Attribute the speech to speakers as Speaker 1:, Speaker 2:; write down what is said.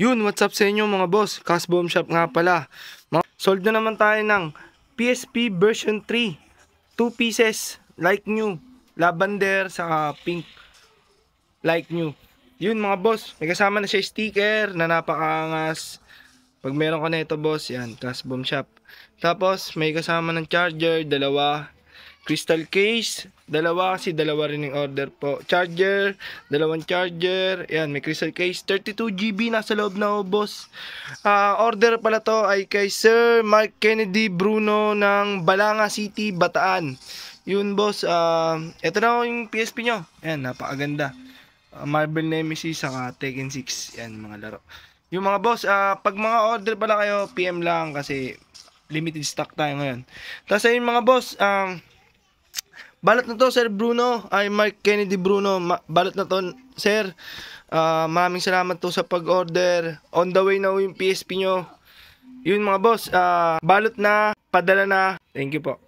Speaker 1: Yun, what's up sa inyo mga boss? Casbom Shop nga pala. Sold na naman tayo ng PSP version 3. 2 pieces, like new. Lavender, saka pink, like new. Yun mga boss, may kasama na siya sticker na napakaangas. Pag meron ka na ito boss, yan, Casbom Shop. Tapos, may kasama ng charger, dalawa. Crystal case, dalawa kasi dalawa rin yung order po. Charger, dalawang charger. Ayan, may crystal case. 32 GB nasa loob na boss. Order pala to ay kay Sir Mark Kennedy Bruno ng Balanga City, Bataan. Yun boss, ito na yung PSP nyo. Ayan, napakaganda. Marble Nemesis, saka Tekken 6. Ayan, mga laro. Yung mga boss, pag mga order pala kayo, PM lang kasi limited stock tayo ngayon. Tapos ayun mga boss, balot na to, Sir Bruno, ay Mark Kennedy Bruno, balot na to, Sir. Maraming salamat to sa pag-order. On the way na yung PSP nyo. Yun mga boss, balot na, padala na. Thank you po.